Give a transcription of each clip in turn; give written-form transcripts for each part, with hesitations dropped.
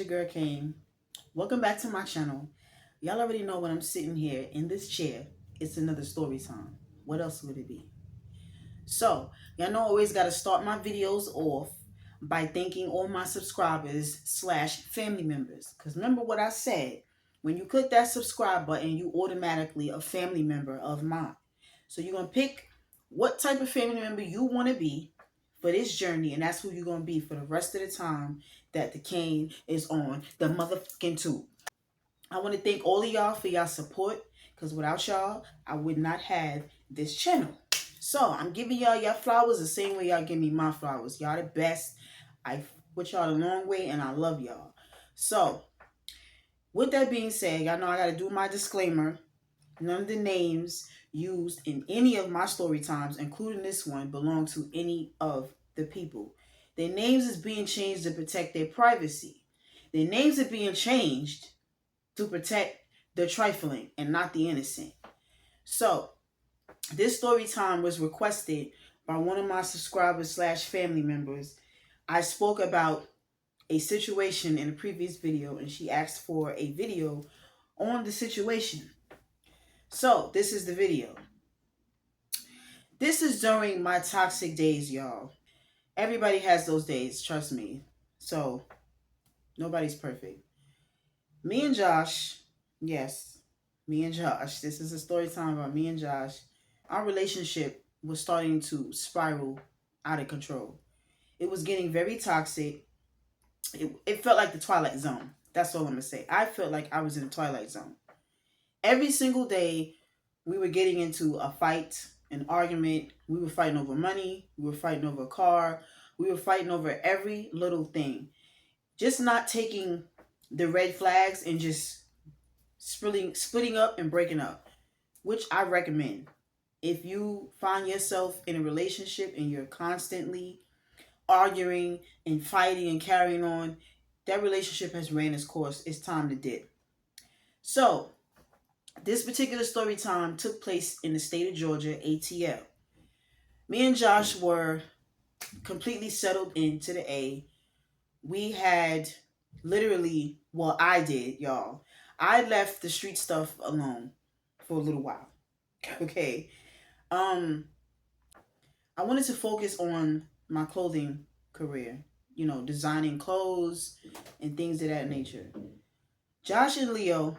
your girl Kane. Welcome back to my channel. Y'all already know when I'm sitting here in this chair, it's another story time. What else would it be? So, y'all know I always got to start my videos off by thanking all my subscribers / family members. Because remember what I said, when you click that subscribe button, you automatically a family member of mine. So you're going to pick what type of family member you want to be for this journey, and that's who you're going to be for the rest of the time that the Kane is on the motherfucking tube. I want to thank all of y'all for y'all support, because without y'all, I would not have this channel. So I'm giving y'all flowers the same way y'all give me my flowers. Y'all the best. I put y'all a long way, and I love y'all. So with that being said, y'all know I got to do my disclaimer. None of the names used in any of my story times, including this one, belong to any of the people. Their names is being changed to protect their privacy. Their names are being changed to protect the trifling and not the innocent. So, this story time was requested by one of my subscribers / family members. I spoke about a situation in a previous video, and she asked for a video on the situation. So, this is the video. This is during my toxic days, y'all. Everybody has those days, trust me. So, nobody's perfect. Me and Josh, yes, me and Josh. This is a story time about me and Josh. Our relationship was starting to spiral out of control. It was getting very toxic. It felt like the Twilight Zone. That's all I'm going to say. I felt like I was in the Twilight Zone. Every single day, we were getting into a fight, an argument. We were fighting over money. We were fighting over a car. We were fighting over every little thing. Just not taking the red flags and just splitting up and breaking up, which I recommend. If you find yourself in a relationship and you're constantly arguing and fighting and carrying on, that relationship has ran its course. It's time to dip. So, this particular story time took place in the state of Georgia, ATL. Me and Josh were completely settled into the A. We had literally, well, I did, y'all. I left the street stuff alone for a little while. Okay. I wanted to focus on my clothing career, designing clothes and things of that nature. Josh and Leo,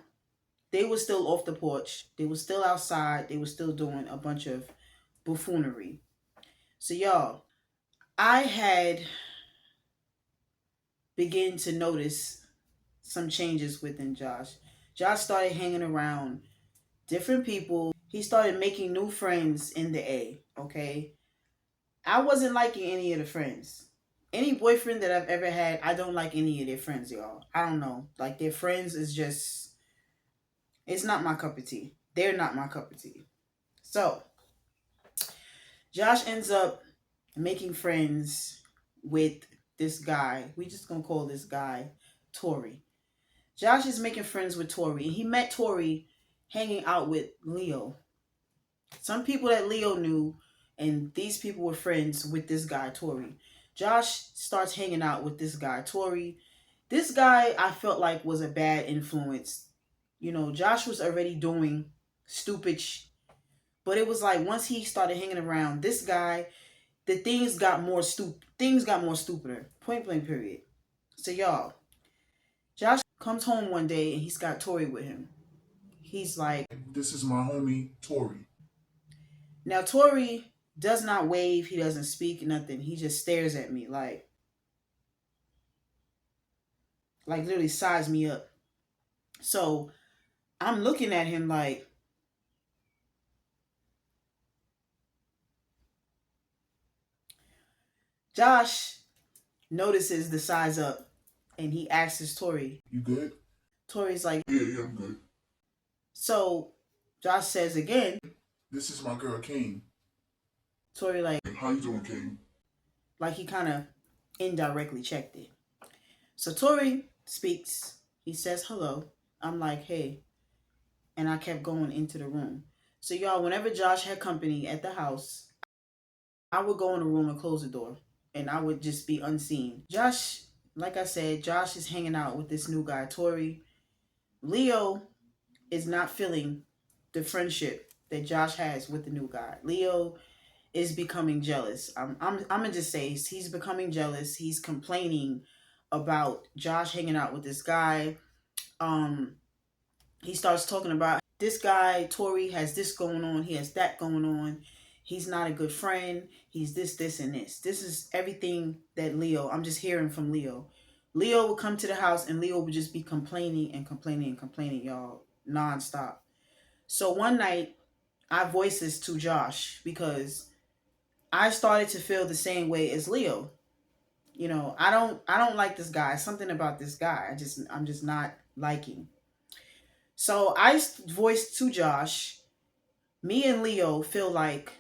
they were still off the porch. They were still outside. They were still doing a bunch of buffoonery. So, y'all, I had begun to notice some changes within Josh. Josh started hanging around different people. He started making new friends in the A, okay? I wasn't liking any of the friends. Any boyfriend that I've ever had, I don't like any of their friends, y'all. I don't know. Like, their friends is just, it's not my cup of tea. They're not my cup of tea. So, Josh ends up making friends with this guy. We just gonna call this guy Tori. Josh is making friends with Tori, and he met Tori hanging out with Leo. Some people that Leo knew, and these people were friends with this guy, Tori. Josh starts hanging out with this guy, Tori. This guy, I felt like, was a bad influence. Josh was already doing stupid but it was like once he started hanging around this guy, the things got more stupider. Point blank period. So y'all, Josh comes home one day and he's got Tori with him. He's like, "This is my homie, Tori." Now Tori does not wave, he doesn't speak, nothing. He just stares at me like literally size me up. So I'm looking at him like, Josh notices the size up and he asks Tori, "You good?" Tori's like, Yeah, I'm good. So Josh says again, "This is my girl, Kane." Tori like, "How you doing, Kane?" Like he kind of indirectly checked it. So Tori speaks. He says hello. I'm like, hey. And I kept going into the room. So y'all, whenever Josh had company at the house, I would go in the room and close the door. And I would just be unseen. Josh like I said, Josh is hanging out with this new guy, Tori. Leo is not feeling the friendship that Josh has with the new guy. Leo is becoming jealous. I'm gonna just say he's becoming jealous. He's complaining about Josh hanging out with this guy. Um, he starts talking about this guy, Tori, has this going on. He has that going on. He's not a good friend. He's this, and this. This is everything that Leo, I'm just hearing from Leo. Leo would come to the house and Leo would just be complaining and complaining and complaining, y'all, nonstop. So one night, I voiced this to Josh because I started to feel the same way as Leo. You know, I don't like this guy. Something about this guy. I'm just not liking. So I voiced to Josh, me and Leo feel like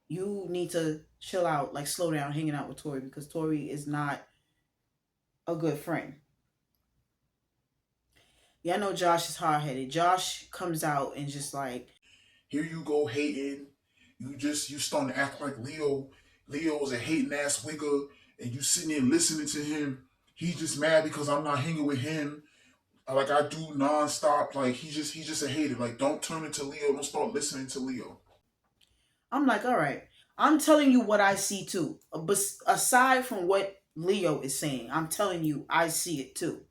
you need to chill out, like slow down hanging out with Tori because Tori is not a good friend. Yeah, I know Josh is hard headed. Josh comes out and just like, Here you go hating. You starting to act like Leo. Leo's a hating ass wigger, and you sitting there listening to him. He's just mad because I'm not hanging with him. Like I do nonstop. Like he's just a hater. Like don't turn into Leo. Don't start listening to Leo. I'm like, all right, I'm telling you what I see too. But aside from what Leo is saying, I'm telling you I see it too.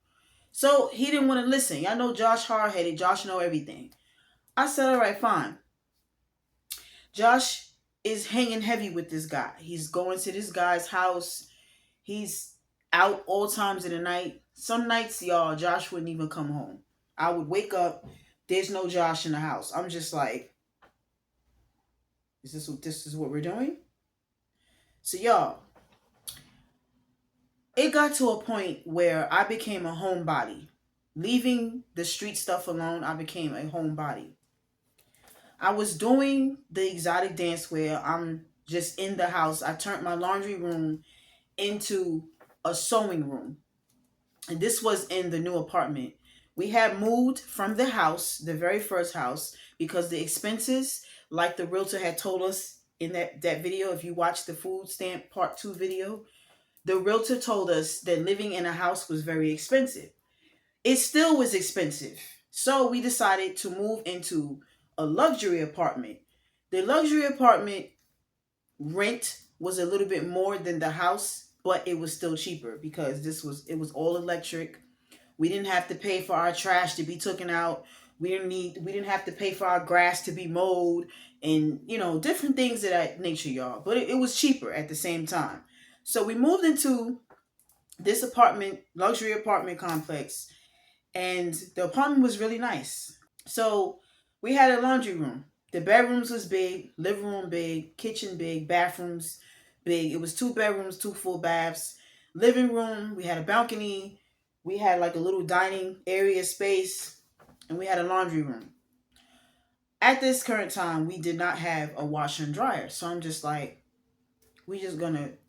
So he didn't want to listen. Y'all know Josh hard headed. Josh know everything. I said, all right, fine. Josh is hanging heavy with this guy. He's going to this guy's house. He's out all times of the night. Some nights, y'all, Josh wouldn't even come home. I would wake up. There's no Josh in the house. I'm just like, is this what we're doing? So y'all, it got to a point where I became a homebody. Leaving the street stuff alone, I became a homebody. I was doing the exotic dance where I'm just in the house. I turned my laundry room into a sewing room. And this was in the new apartment. We had moved from the house, the very first house, because the expenses, like the realtor had told us in that video, if you watch the food stamp part 2 video, the realtor told us that living in a house was very expensive. It still was expensive. So we decided to move into a luxury apartment. The luxury apartment rent was a little bit more than the house, but it was still cheaper because it was all electric. We didn't have to pay for our trash to be taken out. We didn't have to pay for our grass to be mowed and different things of that nature, y'all. But it was cheaper at the same time. So we moved into this apartment, luxury apartment complex, and the apartment was really nice. So we had a laundry room. The bedrooms was big, living room big, kitchen big, bathrooms big. It was 2 bedrooms, 2 full baths. Living room, we had a balcony, we had like a little dining area space, and we had a laundry room. At this current time, we did not have a washer and dryer. So I'm just like,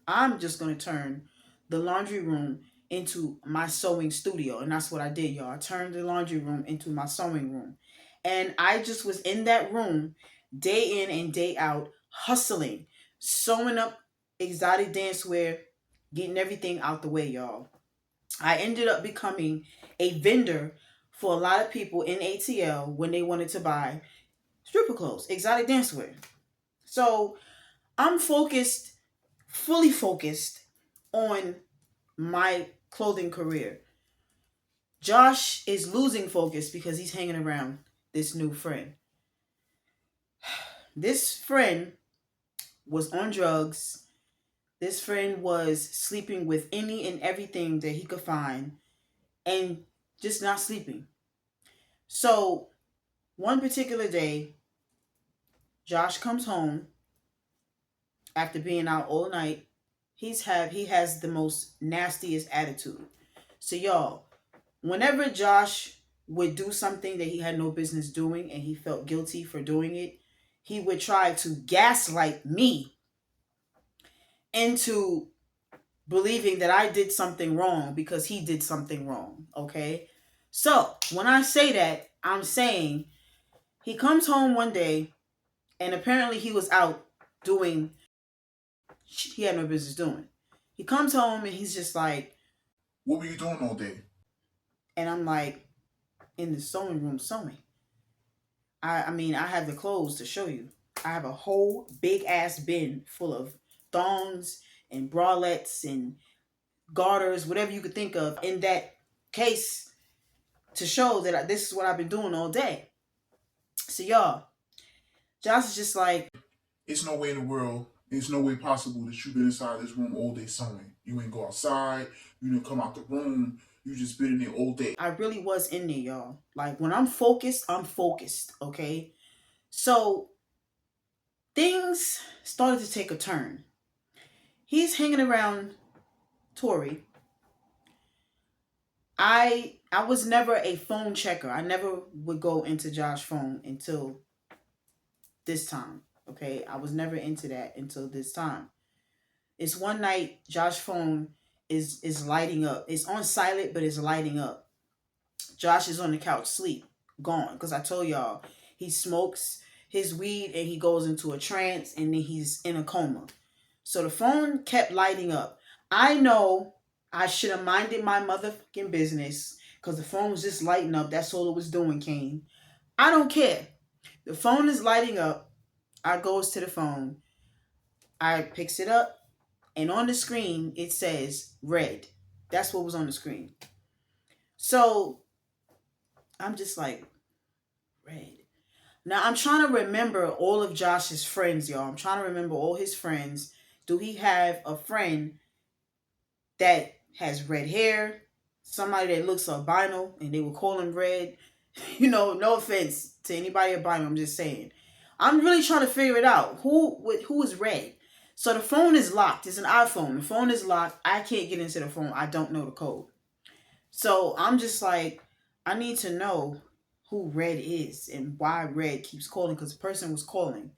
I'm just gonna turn the laundry room into my sewing studio. And that's what I did, y'all. I turned the laundry room into my sewing room. And I just was in that room day in and day out, hustling, sewing up exotic dancewear, getting everything out the way, y'all. I ended up becoming a vendor for a lot of people in ATL when they wanted to buy stripper clothes, exotic dancewear. So I'm focused, fully focused on my clothing career. Josh is losing focus because he's hanging around this new friend. This friend was on drugs. This friend was sleeping with any and everything that he could find and just not sleeping. So one particular day, Josh comes home after being out all night. He has the most nastiest attitude. So y'all, whenever Josh would do something that he had no business doing and he felt guilty for doing it, he would try to gaslight me into believing that I did something wrong because he did something wrong. Okay? So when I say that, I'm saying he comes home one day and apparently he was out doing he had no business doing. He comes home and he's just like, What were you doing all day? And I'm like, in the sewing room sewing. I mean, I have the clothes to show you. I have a whole big ass bin full of thongs and bralettes and garters, whatever you could think of in that case to show that this is what I've been doing all day. So y'all, Josh is just like, It's no way in the world, it's no way possible that you've been inside this room all day sewing. You ain't go outside, you didn't come out the room, you just been in there all day. I really was in there, y'all. Like when I'm focused, okay? So things started to take a turn. He's hanging around Tori. I was never a phone checker. I never would go into Josh's phone until this time. Okay, I was never into that until this time. It's one night Josh's phone is lighting up. It's on silent, but it's lighting up. Josh is on the couch, sleep, gone. Because I told y'all, he smokes his weed and he goes into a trance and then he's in a coma. So the phone kept lighting up. I know I should have minded my motherfucking business because the phone was just lighting up. That's all it was doing, Kane. I don't care. The phone is lighting up. I goes to the phone. I picks it up. And on the screen, it says red. That's what was on the screen. So I'm just like, red. Now I'm trying to remember all of Josh's friends, y'all. I'm trying to remember all his friends. Do he have a friend that has red hair? Somebody that looks albino and they will call him red? You know, no offense to anybody albino. I'm just saying. I'm really trying to figure it out. Who is red? So the phone is locked. It's an iPhone. The phone is locked. I can't get into the phone. I don't know the code. So I'm just like, I need to know who Red is and why Red keeps calling because the person was calling.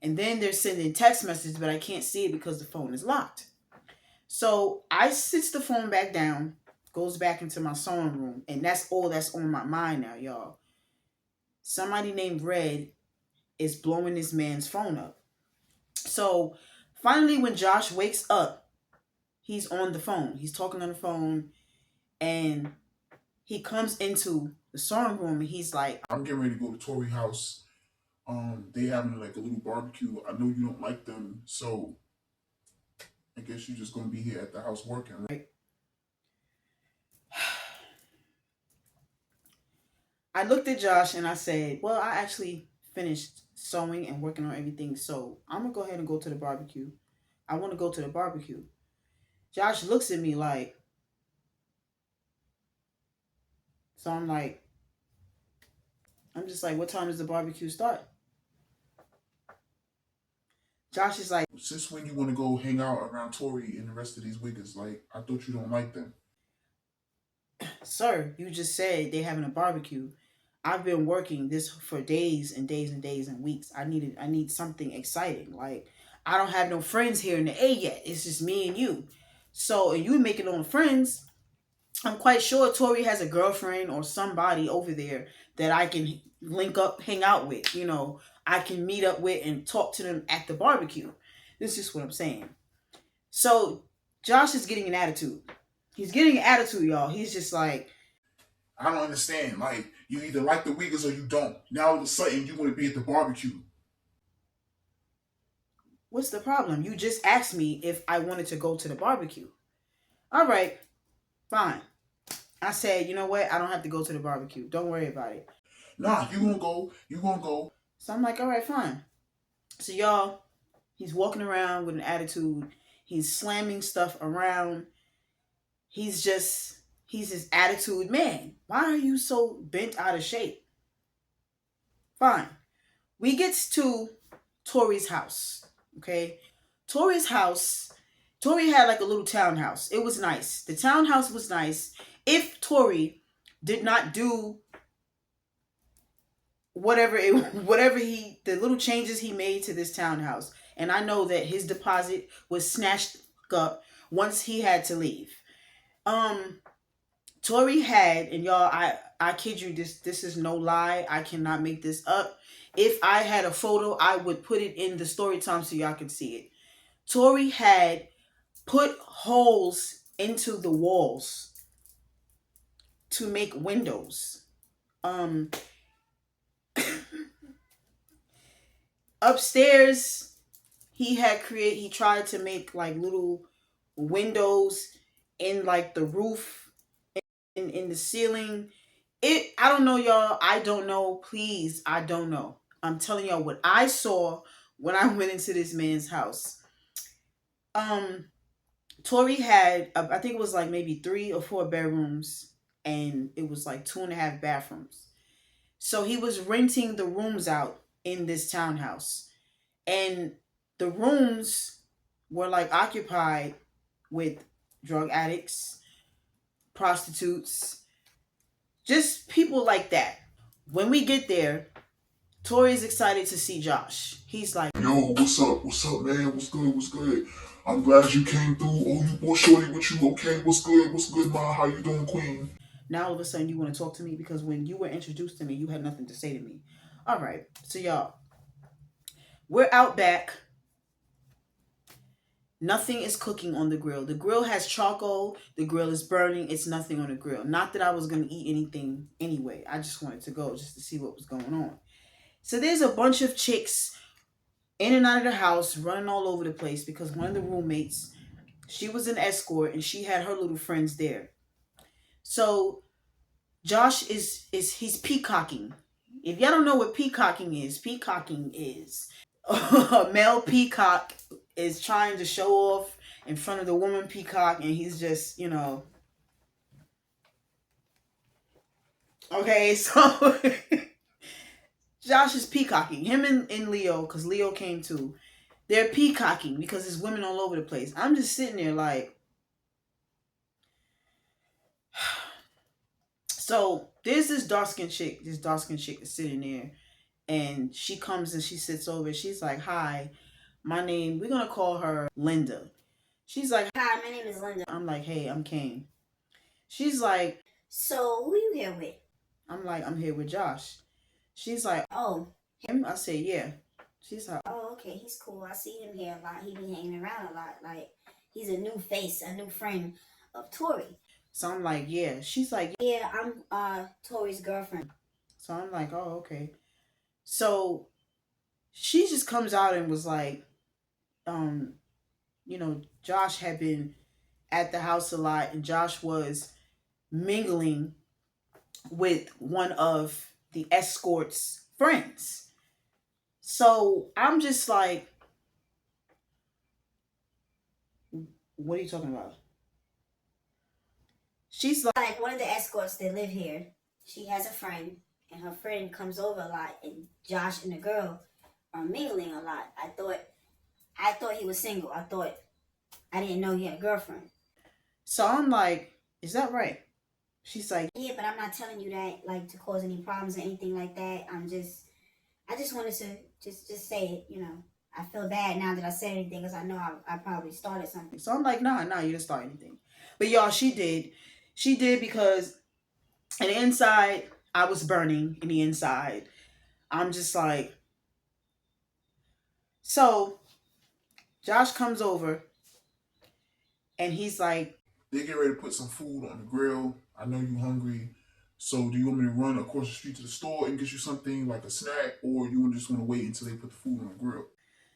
And then they're sending text messages, but I can't see it because the phone is locked. So I sits the phone back down, goes back into my sewing room, and that's all that's on my mind now, y'all. Somebody named Red is blowing this man's phone up. So finally, when Josh wakes up, he's on the phone. He's talking on the phone, and he comes into the sewing room, and he's like, I'm getting ready to go to Tori house. They having like a little barbecue. I know you don't like them, so I guess you're just gonna be here at the house working, right? I looked at Josh and I said, well, I actually finished sewing and working on everything, so I'm gonna go ahead and go to the barbecue. I want to go to the barbecue. Josh looks at me like, so I'm just like, what time does the barbecue start? Josh is like, Since when you want to go hang out around Tori and the rest of these wiggers? Like, I thought you don't like them. sir, you just said they having a barbecue. I've been working this for days and days and days and weeks. I need something exciting. Like I don't have no friends here in the A yet. It's just me and you. So and you making on friends. I'm quite sure Tori has a girlfriend or somebody over there that I can link up, hang out with. You know, I can meet up with and talk to them at the barbecue. This is just what I'm saying. So Josh is getting an attitude. He's getting an attitude, y'all. He's just like, I don't understand. Like, you either like the wiggers or you don't. Now all of a sudden you want to be at the barbecue. what's the problem? You just asked me if I wanted to go to the barbecue. All right, fine. I said, you know what? I don't have to go to the barbecue. Don't worry about it. Nah, you gonna go. You gonna go. So I'm like, all right, fine. So y'all, he's walking around with an attitude. He's slamming stuff around. He's his attitude man. Why are you so bent out of shape? Fine. We gets to Tori's house. Okay. Tori's house. Tori had like a little townhouse. It was nice. The townhouse was nice. If Tori did not do the little changes he made to this townhouse. And I know that his deposit was snatched up once he had to leave. Tori had, and y'all, I kid you, this is no lie. I cannot make this up. If I had a photo, I would put it in the story time so y'all can see it. Tori had put holes into the walls to make windows. Um, Upstairs, he tried to make like little windows in like the roof, in the ceiling. I don't know, y'all. I don't know. Please, I don't know. I'm telling y'all what I saw when I went into this man's house. Um, Tori had, I think it was like maybe 3 or 4 bedrooms, and it was like 2.5 bathrooms. So he was renting the rooms out in this townhouse, and the rooms were like occupied with drug addicts, prostitutes, just people like that. When we get there, Tori's excited to see Josh. He's like, Yo, what's up? What's up, man? What's good? What's good? I'm glad you came through. Oh, you boy shorty with you. Okay, what's good? What's good, ma? How you doing, queen? now all of a sudden you want to talk to me because when you were introduced to me, you had nothing to say to me. All right, so y'all, we're out back. Nothing is cooking on the grill. The grill has charcoal. The grill is burning. It's nothing on the grill. Not that I was going to eat anything anyway. I just wanted to go just to see what was going on. So there's a bunch of chicks in and out of the house running all over the place because one of the roommates, she was an escort and she had her little friends there. So Josh he's peacocking. If y'all don't know what peacocking is a male peacock is trying to show off in front of the woman peacock, and he's just, okay, so Josh is peacocking. Him and Leo, because Leo came too. They're peacocking because there's women all over the place. I'm just sitting there like, so there's this dark skinned chick is sitting there, and she comes and she sits over. She's like, "Hi, my name." We're gonna call her Linda. She's like, "Hi, my name is Linda." I'm like, "Hey, I'm Kane." She's like, "So who you here with?" I'm like, "I'm here with Josh." She's like, "Oh, him?" I say, "Yeah." She's like, "Oh, okay, he's cool. I see him here a lot. He be hanging around a lot. Like, he's a new face, a new friend of Tori." So I'm like, "Yeah." She's like, "Yeah, I'm Tori's girlfriend." So I'm like, "Oh, okay." So she just comes out and was like, um, Josh had been at the house a lot, and Josh was mingling with one of the escort's friends. So I'm just like, what are you talking about? She's Like, one of the escorts that live here, she has a friend, and her friend comes over a lot, and Josh and the girl are mingling a lot. I thought he was single. I didn't know he had a girlfriend. So I'm like, is that right? She's like, "Yeah, but I'm not telling you that like to cause any problems or anything like that. I just wanted to just say it, I feel bad now that I said anything because I know I probably started something." So I'm like, nah, you didn't start anything. But y'all, she did. She did because on the inside, I was burning in the inside. I'm just like, so Josh comes over and he's like, They get ready to put some food on the grill. I know you hungry. So do you want me to run across the street to the store and get you something like a snack, or you just want to wait until they put the food on the grill?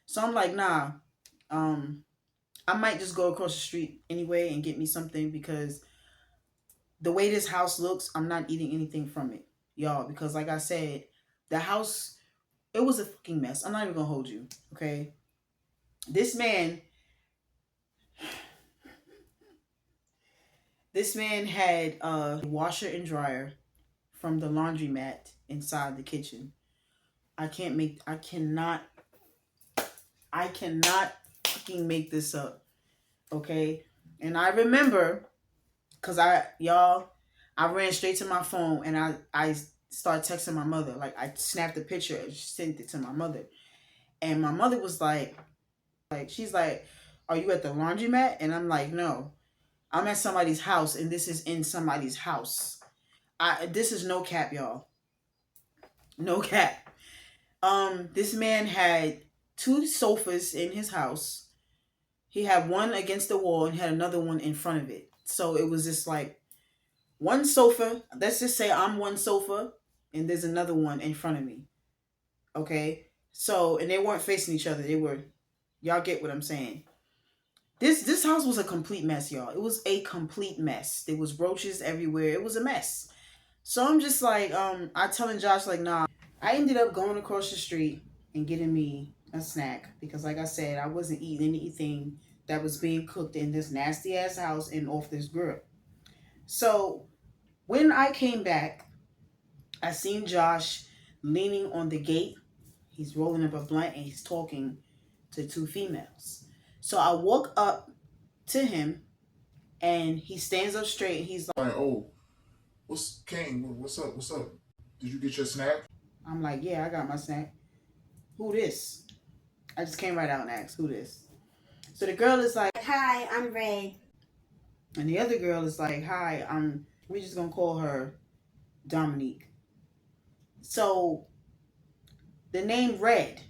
so I'm like, nah, I might just go across the street anyway and get me something because the way this house looks, I'm not eating anything from it, y'all, because like I said, the house, it was a fucking mess. I'm not even gonna hold you, okay? This man, had a washer and dryer from the laundromat inside the kitchen. I cannot fucking make this up, okay? And I remember, cause I ran straight to my phone and I started texting my mother. Like I snapped a picture and sent it to my mother, and my mother was like, she's like, "Are you at the laundromat?" And I'm like, "No, I'm at somebody's house, and this is in somebody's house. This is no cap, y'all. No cap." This man had 2 sofas in his house. He had one against the wall and had another one in front of it. So it was just like one sofa. Let's just say I'm one sofa and there's another one in front of me. Okay. So, and they weren't facing each other. They were, y'all get what I'm saying. This house was a complete mess, y'all. It was a complete mess. There was roaches everywhere. It was a mess. So I'm just like, I telling Josh like, nah. I ended up going across the street and getting me a snack because, like I said, I wasn't eating anything that was being cooked in this nasty ass house and off this grill. So when I came back, I seen Josh leaning on the gate. He's rolling up a blunt and he's talking to two females. So I walk up to him and he stands up straight and he's Like, oh, what's Kane? What's up? What's up? Did you get your snack? I'm like, yeah, I got my snack. Who this? I just came right out and asked, who this? So the girl is like, Hi, I'm Red. and the other girl is like, hi, we're just gonna call her Dominique. So the name Red,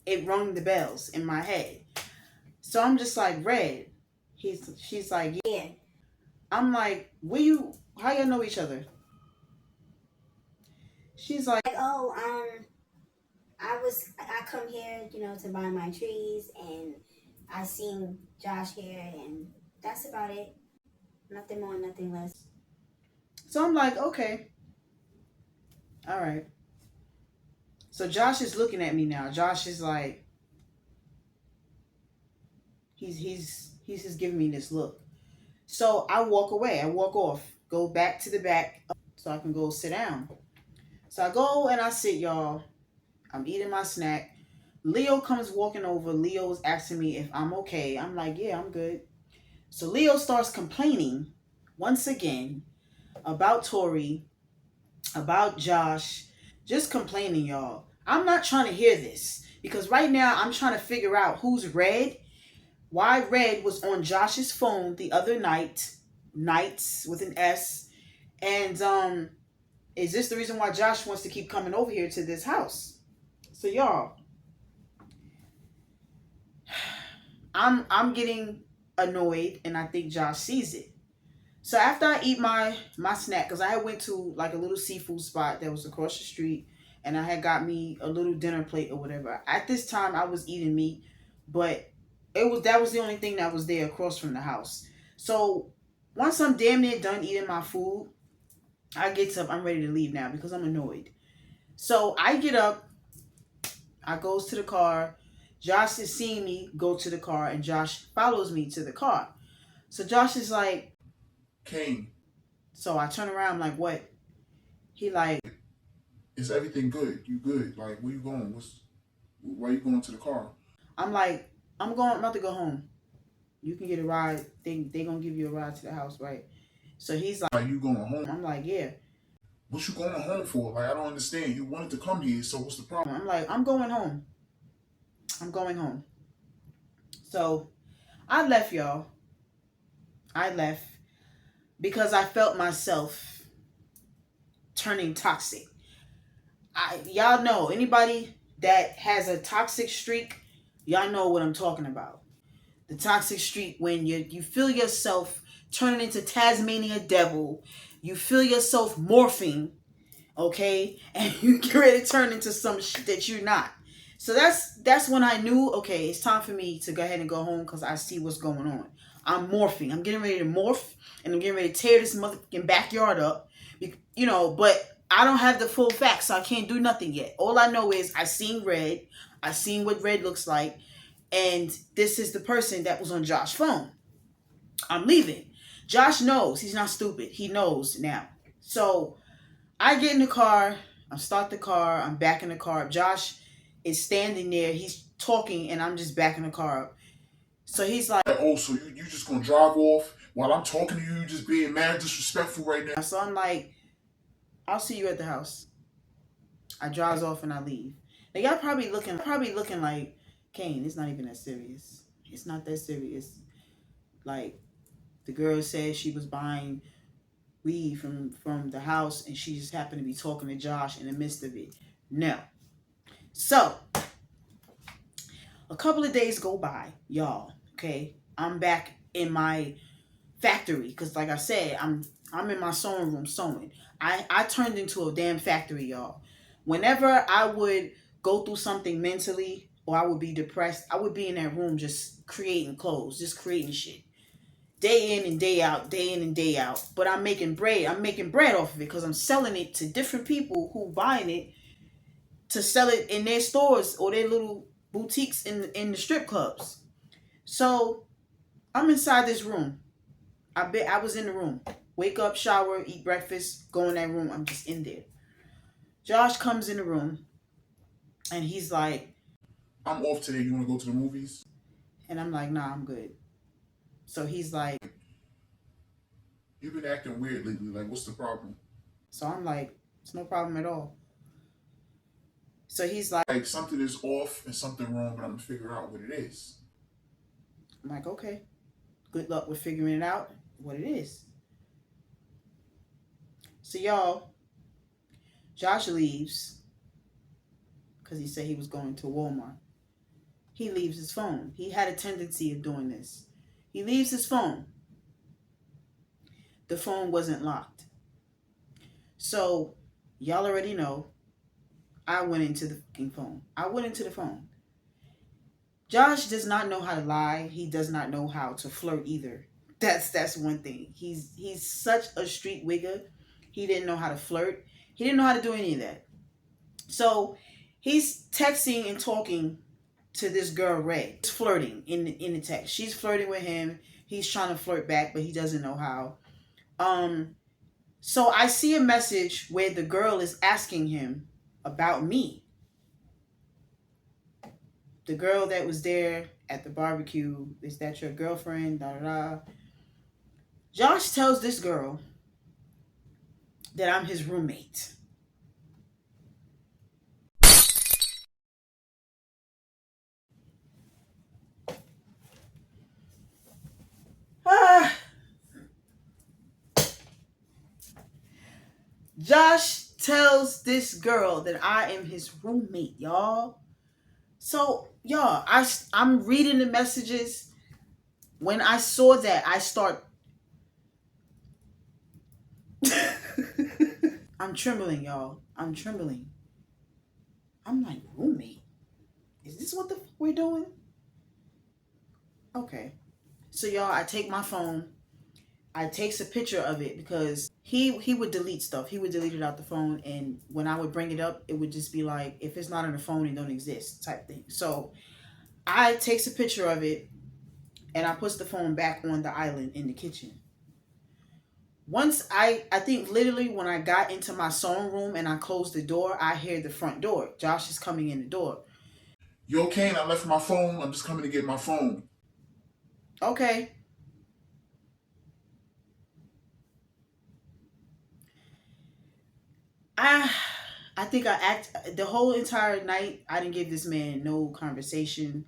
it rung the bells in my head. So I'm just like, Red. She's like, Yeah. I'm like, how y'all know each other? She's like, Oh, I come here, to buy my trees, and I seen Josh here, and that's about it. Nothing more, nothing less. so I'm like, okay, all right. So Josh is looking at me now. Josh is like, he's just giving me this look. So I walk away. I walk off, go back to the back so I can go sit down. So I go and I sit, y'all. I'm eating my snack. Leo comes walking over. Leo's asking me if I'm okay. I'm like, yeah, I'm good. So Leo starts complaining once again about Tori, about Josh, just complaining, y'all. I'm not trying to hear this because right now I'm trying to figure out who's Red, why Red was on Josh's phone the other nights with an S, and is this the reason why Josh wants to keep coming over here to this house? So y'all, I'm getting annoyed, and I think Josh sees it. So after I eat my snack, because I had went to like a little seafood spot that was across the street, and I had got me a little dinner plate or whatever. At this time, I was eating meat, but that was the only thing that was there across from the house. So once I'm damn near done eating my food, I get up. I'm ready to leave now because I'm annoyed. So I get up. I goes to the car. Josh is seeing me go to the car, and Josh follows me to the car. So Josh is like, Kane, so I turn around. I'm like, what? He like, is everything good? You good? Like, where you going? Why you going to the car? I'm like, I'm about to go home. You can get a ride. They gonna give you a ride to the house, right? So he's like, Like, you going home? I'm like, yeah. What you going home for? Like, I don't understand. You wanted to come here, so what's the problem? I'm like, I'm going home. I'm going home. So I left, y'all. I left because I felt myself turning toxic. Y'all know, anybody that has a toxic streak, y'all know what I'm talking about. The toxic streak when you feel yourself turning into Tasmania devil, you feel yourself morphing, okay, and you get ready to turn into some shit that you're not. So that's when I knew, okay, it's time for me to go ahead and go home because I see what's going on. I'm morphing. I'm getting ready to morph, and I'm getting ready to tear this motherfucking backyard up, but I don't have the full facts, so I can't do nothing yet. All I know is I seen Red. I seen what Red looks like, and this is the person that was on Josh's phone. I'm leaving. Josh knows. He's not stupid. He knows now. So I get in the car. I start the car. I'm back in the car. Josh is standing there. He's talking, and I'm just backing the car up. So he's like, Oh, so you just gonna drive off while I'm talking to you? You just being mad disrespectful right now. so I'm like, I'll see you at the house. I drives off and I leave. Now y'all probably looking like, Kane, it's not even that serious. It's not that serious. Like, the girl said she was buying weed from the house and she just happened to be talking to Josh in the midst of it. No. So a couple of days go by, y'all. Okay, I'm back in my factory, because like I said, I'm in my sewing room sewing. I turned into a damn factory, y'all. Whenever I would go through something mentally or I would be depressed, I would be in that room just creating clothes, just creating shit. Day in and day out, day in and day out. But I'm making bread. I'm making bread off of it because I'm selling it to different people who buying it to sell it in their stores or their little boutiques in the strip clubs. So I'm inside this room. I was in the room. Wake up, shower, eat breakfast, go in that room. I'm just in there. Josh comes in the room and he's like, I'm off today. You want to go to the movies? and I'm like, nah, I'm good. So he's like, You've been acting weird lately. Like, what's the problem? so I'm like, it's no problem at all. So he's like, Like, something is off and something wrong, but I'm going to figure out what it is. I'm like, okay, good luck with figuring it out what it is. So y'all, Josh leaves because he said he was going to Walmart. He leaves his phone. He had a tendency of doing this. He leaves his phone. The phone wasn't locked. So y'all already know I went into the fucking phone. I went into the phone. Josh does not know how to lie. He does not know how to flirt either. That's one thing. He's such a street wigger. He didn't know how to flirt. He didn't know how to do any of that. So he's texting and talking to this girl Ray. He's flirting in the text. She's flirting with him. He's trying to flirt back, but he doesn't know how. So I see a message where the girl is asking him about me. The girl that was there at the barbecue, is that your girlfriend? Da da da. Josh tells this girl that I'm his roommate. Josh tells this girl that I am his roommate, y'all. So, y'all, I'm reading the messages. When I saw that, I start... I'm trembling, y'all. I'm trembling. I'm like, roommate? Is this what the fuck we're doing? Okay. So, y'all, I take my phone. I takes a picture of it because he would delete stuff. He would delete it out the phone, and when I would bring it up, it would just be like, if it's not on the phone, it don't exist type thing. So I takes a picture of it and I puts the phone back on the island in the kitchen. Once I think literally when I got into my sewing room and I closed the door, I hear the front door. Josh is coming in the door. Yo, Kane, I left my phone. I'm just coming to get my phone. Okay. I think the whole entire night. I didn't give this man no conversation.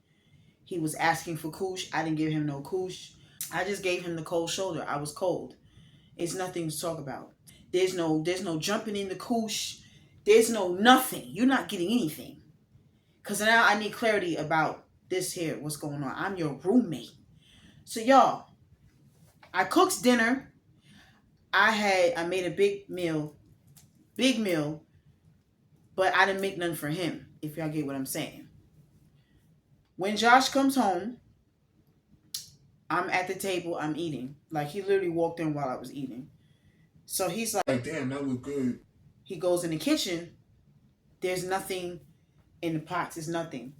He was asking for koosh. I didn't give him no koosh. I just gave him the cold shoulder. I was cold. It's nothing to talk about. There's no jumping in the koosh. There's no nothing. You're not getting anything. Cause now I need clarity about this here. What's going on? I'm your roommate. So y'all, I cooked dinner. I made a big meal, but I didn't make none for him. If y'all get what I'm saying. When Josh comes home, I'm at the table. I'm eating. Like he literally walked in while I was eating. So he's like, Damn, that look good. He goes in the kitchen. There's nothing in the pots. There's nothing.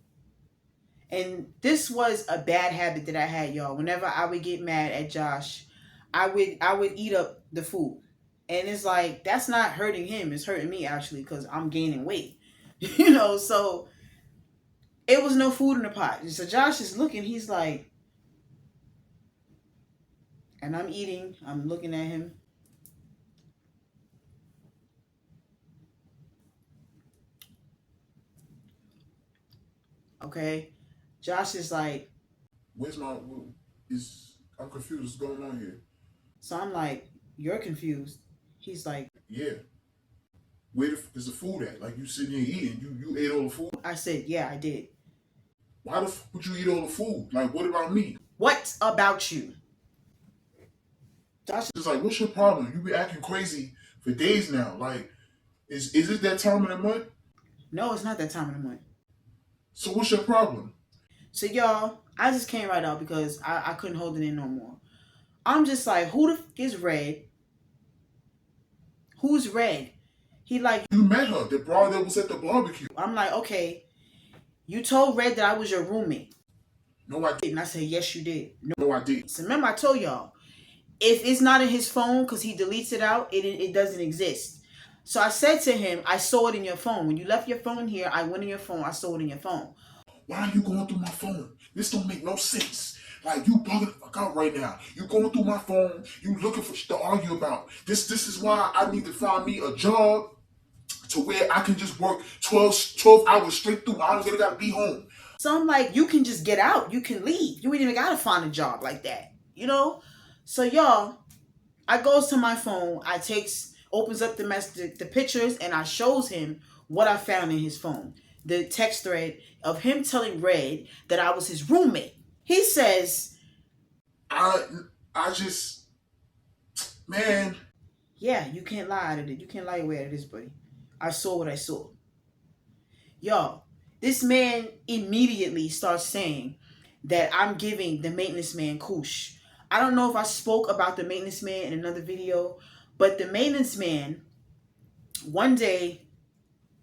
And this was a bad habit that I had, y'all. Whenever I would get mad at Josh, I would eat up the food. And it's like, that's not hurting him. It's hurting me, actually, because I'm gaining weight. So it was no food in the pot. So Josh is looking. He's like, and I'm eating. I'm looking at him. Okay. Josh is like, Where's my... I'm confused. What's going on here? so I'm like, you're confused. He's like, Yeah. Is the food at? Like, you sitting here eating. You ate all the food? I said, yeah, I did. Why the fuck would you eat all the food? Like, what about me? What about you? Josh, Just like, what's your problem? You be acting crazy for days now. Like, is it that time of the month? no, it's not that time of the month. So what's your problem? So y'all, I just came right out because I couldn't hold it in no more. I'm just like, who the f is Red? Who's Red? He like, You met her, the broad that was at the barbecue. I'm like, okay, you told Red that I was your roommate. No, I And I said, yes, you did. no, I did. So remember I told y'all, if it's not in his phone because he deletes it out, it doesn't exist. So I said to him, I saw it in your phone. When you left your phone here, I went in your phone. I saw it in your phone. Why are you going through my phone? This don't make no sense. Like, you bugging the fuck out right now. You going through my phone. You looking for shit to argue about. This is why I need to find me a job to where I can just work 12 hours straight through. I don't really gotta be home. So I'm like, you can just get out. You can leave. You ain't even got to find a job like that. You know? So y'all, I goes to my phone. I opens up the pictures, and I shows him what I found in his phone. The text thread of him telling Red that I was his roommate. He says, I just, man. yeah, you can't lie to it. You can't lie away to this, buddy. I saw what I saw. Y'all, this man immediately starts saying that I'm giving the maintenance man kush. I don't know if I spoke about the maintenance man in another video, but the maintenance man, one day,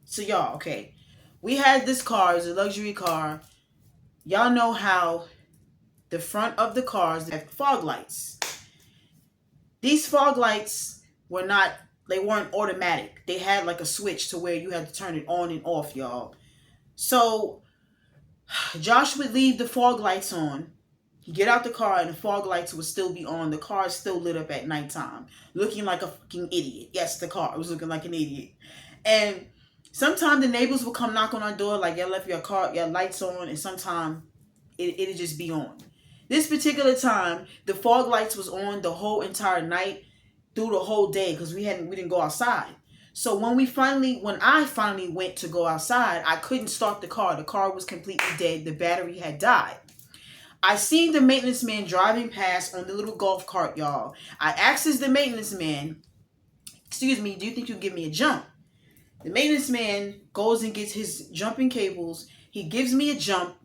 so y'all, okay, we had this car, it's a luxury car. Y'all know how the front of the cars have fog lights. These fog lights they weren't automatic. They had like a switch to where you had to turn it on and off, y'all. So Josh would leave the fog lights on. He'd get out the car and the fog lights would still be on. The car is still lit up at nighttime, looking like a fucking idiot. Yes, the car was looking like an idiot. And sometimes the neighbors will come knock on our door like, y'all left your lights on, and sometimes it'll just be on. This particular time, the fog lights was on the whole entire night through the whole day because we didn't go outside. So when I finally went to go outside, I couldn't start the car. The car was completely dead. The battery had died. I seen the maintenance man driving past on the little golf cart, y'all. I asked the maintenance man, excuse me, do you think you'll give me a jump? The maintenance man goes and gets his jumping cables. He gives me a jump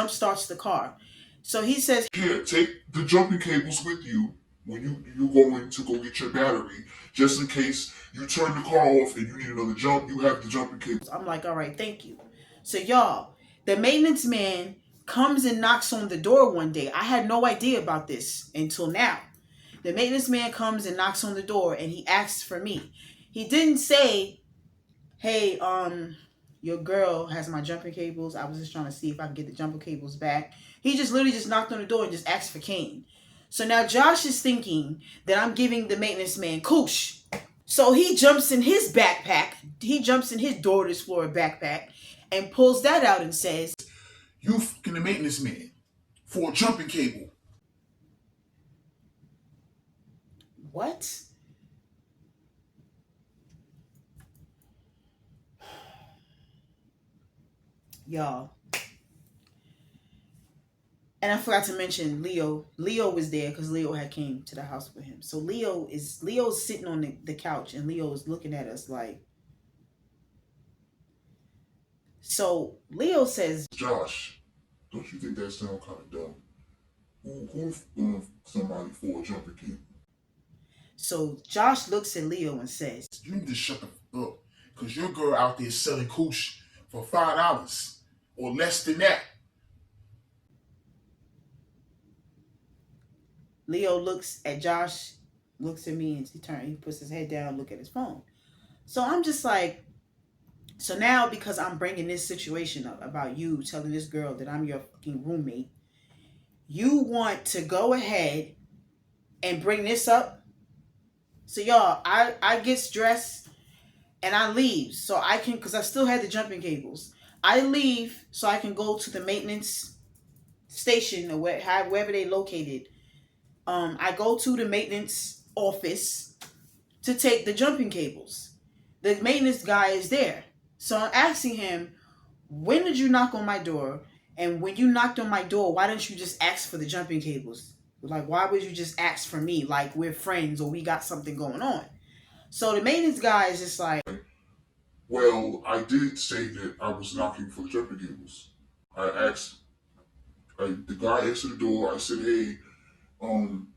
starts the car. So he says, Here, take the jumping cables with you when you going to go get your battery, just in case you turn the car off and you need another jump. You have the jumping cables. I'm like, all right, thank you. So y'all, the maintenance man comes and knocks on the door one day. I had no idea about this until now. The maintenance man comes and knocks on the door and he asks for me. He didn't say, hey, your girl has my jumping cables. I was just trying to see if I can get the jumping cables back. He just literally just knocked on the door and just asked for Kane. So now Josh is thinking that I'm giving the maintenance man kush. So he jumps in his backpack. He jumps in his daughter's Florida backpack and pulls that out and says, You fucking the maintenance man for a jumping cable. what? Y'all. And I forgot to mention Leo. Leo was there because Leo had came to the house with him. So Leo's sitting on the couch and Leo is looking at us like. So Leo says, Josh, don't you think that sounds kind of dumb? Who somebody for a jumping cable? So Josh looks at Leo and says, You need to shut the fuck up, because your girl out there selling kush for $5 or less than that. Leo looks at Josh, looks at me, and he puts his head down, look at his phone. So I'm just like, so now because I'm bringing this situation up about you telling this girl that I'm your fucking roommate, you want to go ahead and bring this up? So y'all, I get dressed and I leave so I can, because I still had the jumping cables. I leave so I can go to the maintenance station or wherever they located. I go to the maintenance office to take the jumping cables. The maintenance guy is there. So I'm asking him, when did you knock on my door? And when you knocked on my door, why didn't you just ask for the jumping cables? Like, why would you just ask for me? Like, we're friends or we got something going on. So the maintenance guy is just like, well, I did say that I was knocking for the jumping cables. I asked, the guy answered the door. I said, hey, um,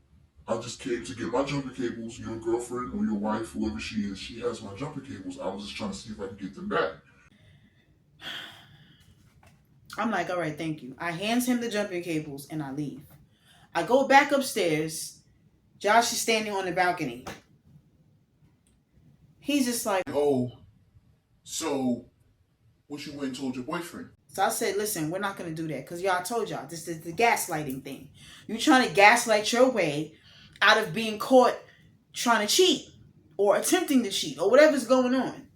I just came to get my jumping cables. Your girlfriend or your wife, whoever she is, she has my jumping cables. I was just trying to see if I could get them back. I'm like, all right, thank you. I hands him the jumping cables and I leave. I go back upstairs. Josh is standing on the balcony. He's just like, oh, so what you went and told your boyfriend? So I said, listen, we're not going to do that because y'all told y'all this is the gaslighting thing. You're trying to gaslight your way out of being caught trying to cheat or attempting to cheat or whatever's going on.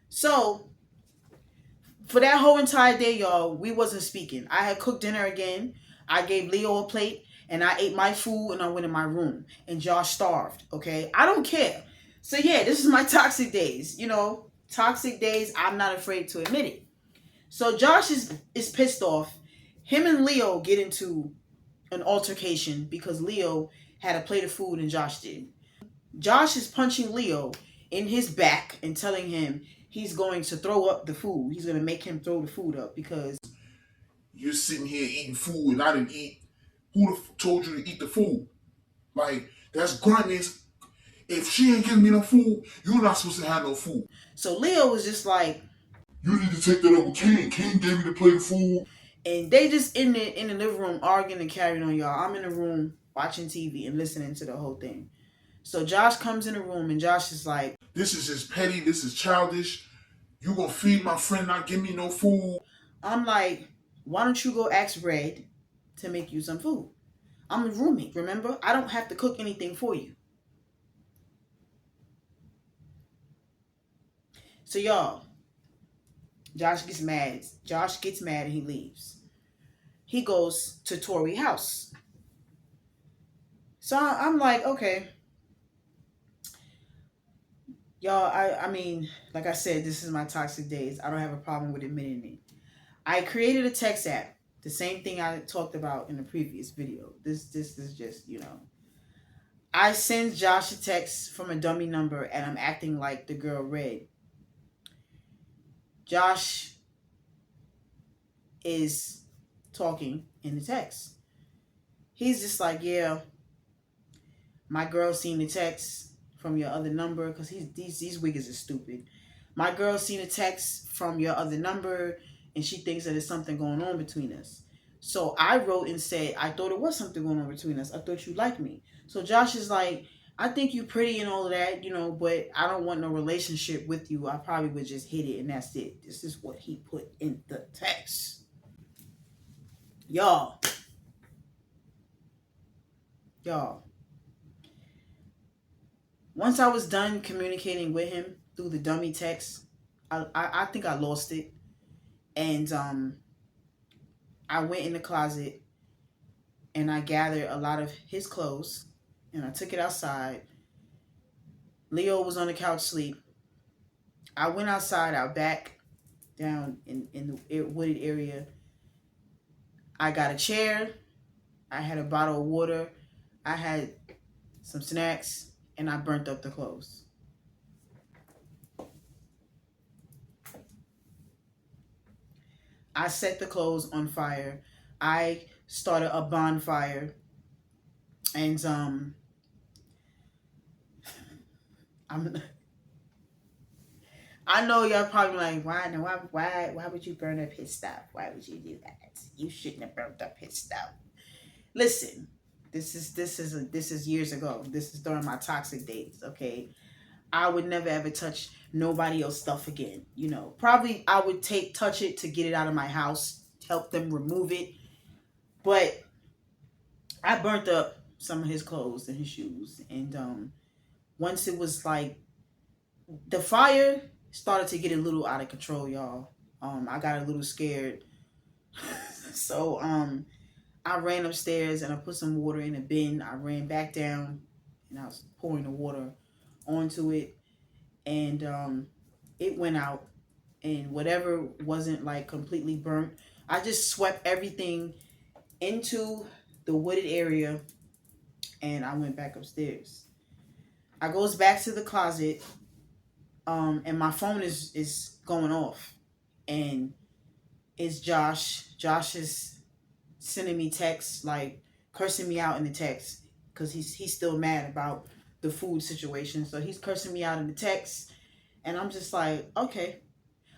So for that whole entire day, y'all, we wasn't speaking. I had cooked dinner again. I gave Leo a plate and I ate my food and I went in my room and Josh starved. Okay. I don't care. So yeah, this is my toxic days, toxic days. I'm not afraid to admit it. So Josh is pissed off. Him and Leo get into an altercation because Leo had a plate of food and Josh did. Josh is punching Leo in his back and telling him he's going to throw up the food. He's going to make him throw the food up because you're sitting here eating food and I didn't eat. Who told you to eat the food? Like, that's gruntness. If she ain't giving me no food, you're not supposed to have no food. So Leo was just like, you need to take that up with Kane. Kane gave me the plate of food. And they just in the living room arguing and carrying on, y'all. I'm in the room watching TV and listening to the whole thing. So Josh comes in the room and Josh is like, this is just petty. This is childish. You gonna feed my friend, not give me no food. I'm like, why don't you go ask Red to make you some food? I'm a roommate, remember? I don't have to cook anything for you. So y'all, Josh gets mad. Josh gets mad and he leaves. He goes to Tori's house. So I'm like, okay. Y'all, I mean, like I said, this is my toxic days. I don't have a problem with admitting it. I created a text app. The same thing I talked about in the previous video. This is just, I send Josh a text from a dummy number and I'm acting like the girl Red. Josh is talking in the text. He's just like, yeah, my girl seen the text from your other number, because these wiggers are stupid. My girl seen a text from your other number and she thinks that there's something going on between us. So I wrote and said, I thought it was something going on between us. I thought you liked me. So Josh is like, I think you pretty and all of that, but I don't want no relationship with you. I probably would just hit it and that's it. This is what he put in the text. Y'all. Once I was done communicating with him through the dummy text, I think I lost it. And I went in the closet and I gathered a lot of his clothes and I took it outside. Leo was on the couch asleep. I went outside, out back, down in the wooded area. I got a chair. I had a bottle of water. I had some snacks and I burnt up the clothes. I set the clothes on fire. I started a bonfire. And I know y'all probably like, why would you burn up his stuff? Why would you do that? You shouldn't have burnt up his stuff. Listen, this is years ago. This is during my toxic days, okay? I would never ever touch nobody else's stuff again. Probably I would touch it to get it out of my house, help them remove it. But I burnt up some of his clothes and his shoes. And once it was like, the fire started to get a little out of control, y'all. I got a little scared. So I ran upstairs and I put some water in a bin. I ran back down and I was pouring the water onto it. And it went out. And whatever wasn't like completely burnt, I just swept everything into the wooded area and I went back upstairs. I goes back to the closet, and my phone is going off, and it's Josh. Josh is sending me texts, like cursing me out in the text, because he's still mad about the food situation. So he's cursing me out in the text, and I'm just like, okay.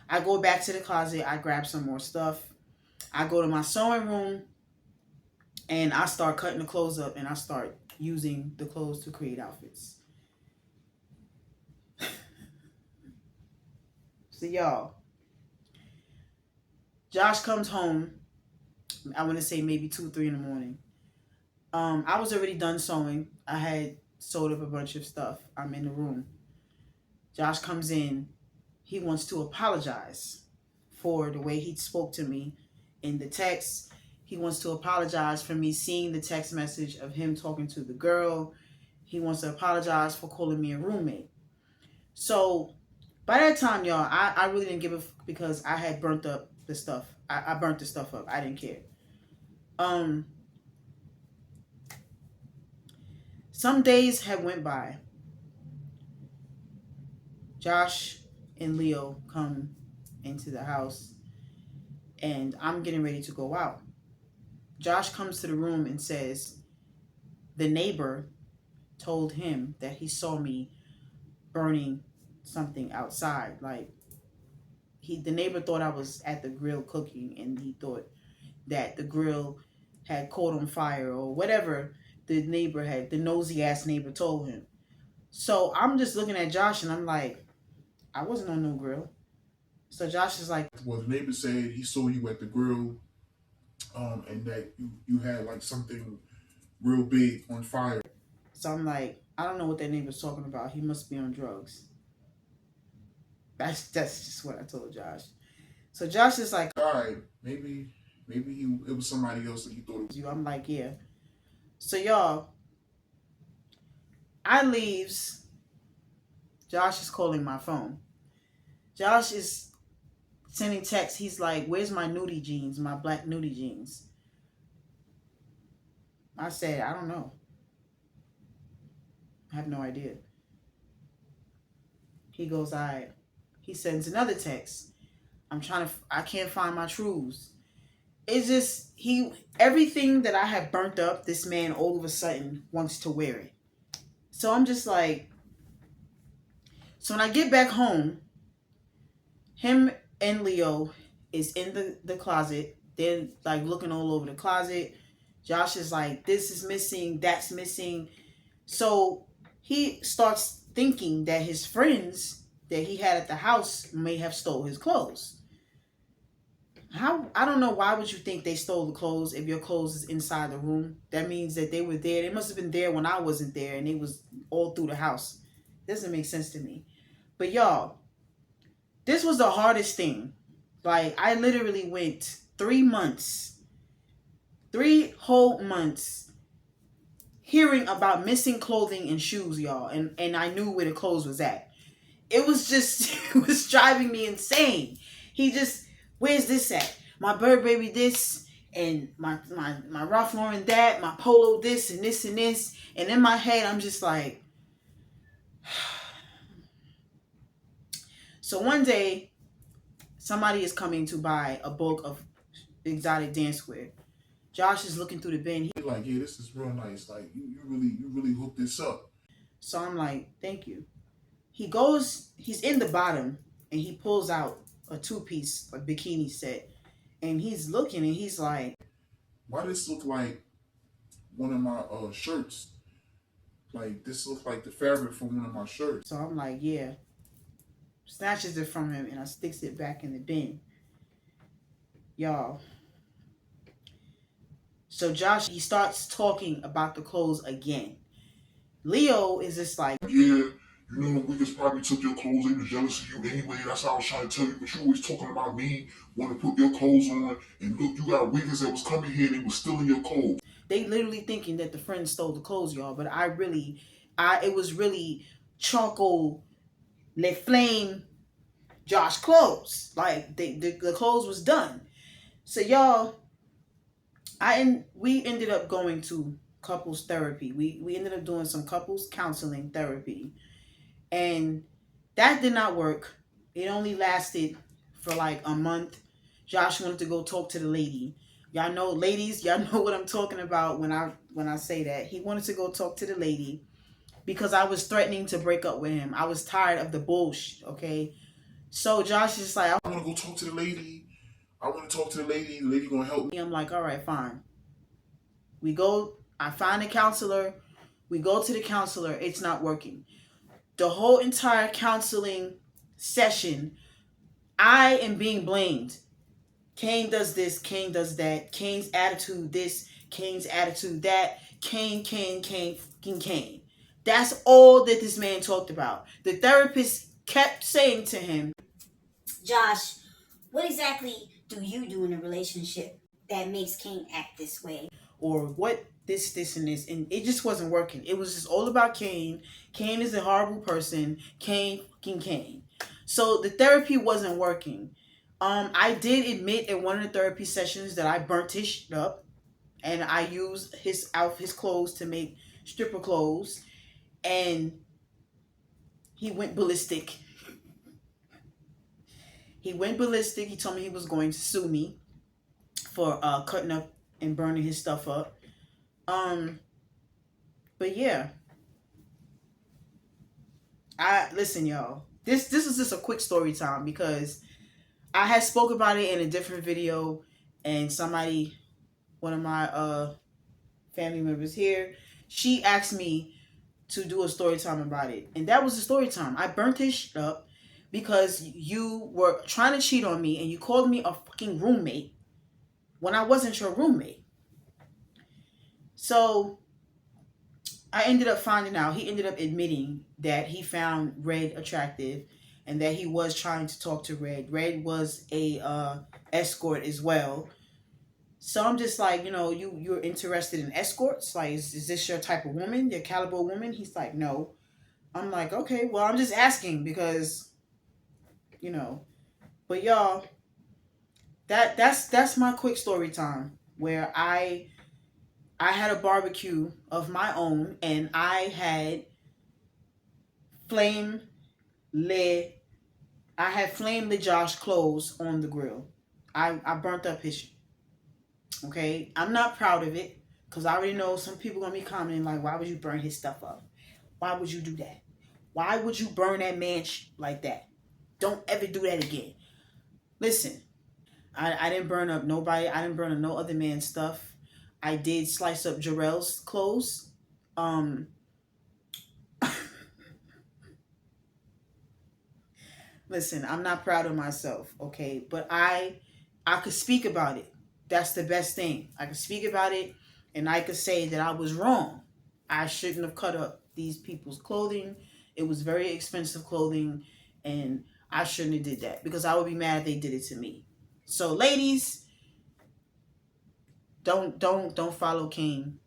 I go back to the closet. I grab some more stuff. I go to my sewing room, and I start cutting the clothes up, and I start using the clothes to create outfits. So y'all, Josh comes home. I want to say maybe 2, 3 in the morning. I was already done sewing. I had sewed up a bunch of stuff. I'm in the room. Josh comes in. He wants to apologize for the way he spoke to me in the text. He wants to apologize for me seeing the text message of him talking to the girl. He wants to apologize for calling me a roommate. So by that time, y'all, I really didn't give a because I had burnt up the stuff. I burnt the stuff up. I didn't care. Some days have went by. Josh and Leo come into the house, and I'm getting ready to go out. Josh comes to the room and says the neighbor told him that he saw me burning something outside. Like the neighbor thought I was at the grill cooking, and he thought that the grill had caught on fire or whatever the nosy ass neighbor told him. So I'm just looking at Josh, and I'm like, I wasn't on no grill. So Josh is like, well, the neighbor said he saw you at the grill, and that you had like something real big on fire. so I'm like, I don't know what that neighbor's talking about. He must be on drugs. That's just what I told Josh. So Josh is like, All right, maybe it was somebody else that you thought it was. you. I'm like, yeah. So y'all, I leaves. Josh is calling my phone. Josh is sending texts. He's like, where's my nudie jeans, my black nudie jeans? I said, I don't know. I have no idea. He goes, all right. He sends another text. I can't find my trues. It's just, everything that I have burnt up, this man all of a sudden wants to wear it. So I'm just like, so when I get back home, him and Leo is in the closet. They're like looking all over the closet. Josh is like, this is missing, that's missing. So he starts thinking that his friends that he had at the house may have stole his clothes. I don't know, why would you think they stole the clothes if your clothes is inside the room? That means that they were there. They must have been there when I wasn't there, and it was all through the house. Doesn't make sense to me. But y'all, this was the hardest thing. Like, I literally went 3 months, 3 whole months hearing about missing clothing and shoes, y'all. And I knew where the clothes was at. It was just, it was driving me insane. He just, where's this at? My Bird Baby this, and my Ralph Lauren that, my Polo this, and this, and this. And in my head, I'm just like, so one day, somebody is coming to buy a bulk of exotic dancewear. Josh is looking through the bin. He's like, yeah, this is real nice. Like, you really hooked this up. So I'm like, thank you. He's in the bottom, and he pulls out a 2-piece, a bikini set. And he's looking, and he's like, why does this look like one of my shirts? Like, this looks like the fabric from one of my shirts. So I'm like, yeah. Snatches it from him, and I sticks it back in the bin. Y'all. So Josh, he starts talking about the clothes again. Leo is just like, yeah, you know, the niggas probably took your clothes. They was jealous of you anyway. That's how I was trying to tell you. But you always talking about me, want to put your clothes on. And look, you got wiggers that was coming here and they was stealing your clothes. They literally thinking that the friends stole the clothes, y'all. But it was really charcoal, Le Flame, Josh clothes. Like, the clothes was done. So y'all, we ended up going to couples therapy. We ended up doing some couples counseling therapy, and that did not work. It only lasted for like a month. Josh wanted to go talk to the lady. Y'all know, ladies, y'all know what I'm talking about when I say that. He wanted to go talk to the lady because I was threatening to break up with him. I was tired of the bullshit, okay? So Josh is just like, I want to go talk to the lady. I want to talk to the lady. The lady gonna help me. I'm like, all right, fine. We go, I find a counselor. We go to the counselor. It's not working. The whole entire counseling session, I am being blamed. Kane does this, Kane does that. Kane's attitude this, Kane's attitude that. Kane, fucking Kane. That's all that this man talked about. The therapist kept saying to him, Josh, what exactly do you do in a relationship that makes Kane act this way? or what this and this, and it just wasn't working. It was just all about Kane. Kane is a horrible person. Kane, fucking Kane. So the therapy wasn't working. I did admit in one of the therapy sessions that I burnt his shit up, and I used his clothes to make stripper clothes, and he went ballistic. He went ballistic. He told me he was going to sue me for cutting up and burning his stuff up. But yeah, listen, y'all. This is just a quick story time because I had spoke about it in a different video, and somebody, one of my family members here, she asked me to do a story time about it, and that was a story time. I burnt his shit up because you were trying to cheat on me, and you called me a fucking roommate when I wasn't your roommate. So I ended up finding out, he ended up admitting that he found Red attractive and that he was trying to talk to Red. Red was a escort as well. So I'm just like, you're interested in escorts? Like, is this your type of woman, your caliber woman? He's like, no. I'm like, okay, well, I'm just asking because, But y'all, that's my quick story time where I had a barbecue of my own, and I had flame lit. I had flame lit Josh clothes on the grill. I burnt up his shit. Okay, I'm not proud of it because I already know some people gonna be commenting like, "Why would you burn his stuff up? Why would you do that? Why would you burn that man like that? Don't ever do that again." Listen, I didn't burn up nobody. I didn't burn up no other man's stuff. I did slice up Jarrell's clothes. Listen, I'm not proud of myself, okay? But I could speak about it. That's the best thing. I could speak about it, and I could say that I was wrong. I shouldn't have cut up these people's clothing. It was very expensive clothing, and I shouldn't have did that because I would be mad if they did it to me. So, ladies, don't follow Kane.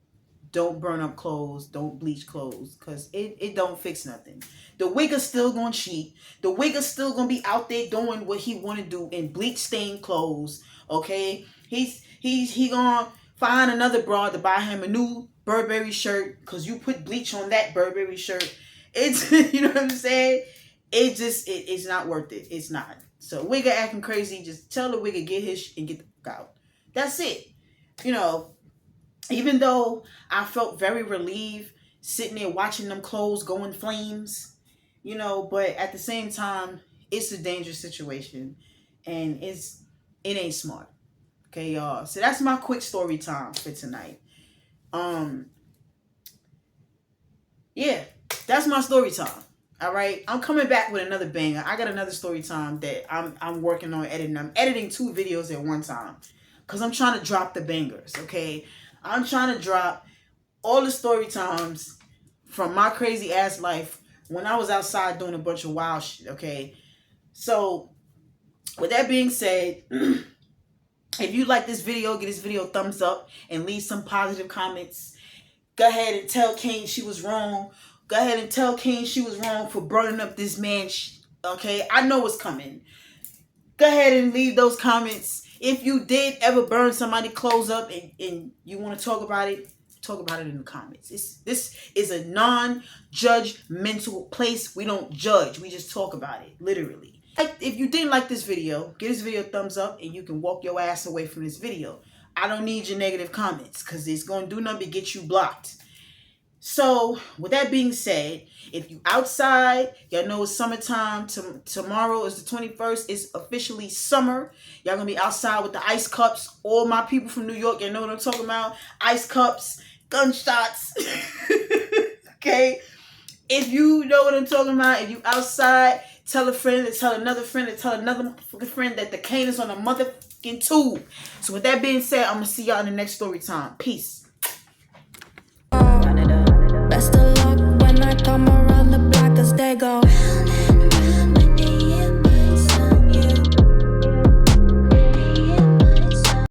Don't burn up clothes. Don't bleach clothes because it don't fix nothing. The wigger's still gonna cheat. The wigger's still gonna be out there doing what he want to do in bleach stained clothes. Okay, he gonna find another broad to buy him a new Burberry shirt because you put bleach on that Burberry shirt. It's you know what I'm saying. It's not worth it. It's not. So wigger acting crazy. Just tell the wigger get his and get the fuck out. That's it. Even though I felt very relieved sitting there watching them clothes go in flames, but at the same time, it's a dangerous situation and it ain't smart. Okay, y'all. So that's my quick story time for tonight. Yeah, that's my story time. All right, I'm coming back with another banger. I got another story time that I'm working on editing. I'm editing 2 videos at one time because I'm trying to drop the bangers. Okay, I'm trying to drop all the story times from my crazy ass life when I was outside doing a bunch of wild shit. Okay, so with that being said, if you like this video, give this video a thumbs up and leave some positive comments. Go ahead and tell Kane she was wrong. Go ahead and tell Kane she was wrong for burning up this man. Okay, I know what's coming. Go ahead and leave those comments. If you did ever burn somebody's clothes up and you want to talk about it, talk about it in the comments. This is a non-judgmental place. We don't judge. We just talk about it, literally. If you didn't like this video, give this video a thumbs up and you can walk your ass away from this video. I don't need your negative comments because it's going to do nothing but get you blocked. So, with that being said, if you outside, y'all know it's summertime. Tomorrow is the 21st. It's officially summer. Y'all gonna be outside with the ice cups. All my people from New York, y'all know what I'm talking about. Ice cups, gunshots. Okay? If you know what I'm talking about, if you outside, tell a friend to tell another friend to tell another friend that the Kane is on a motherfucking tube. So, with that being said, I'm gonna see y'all in the next story time. Peace.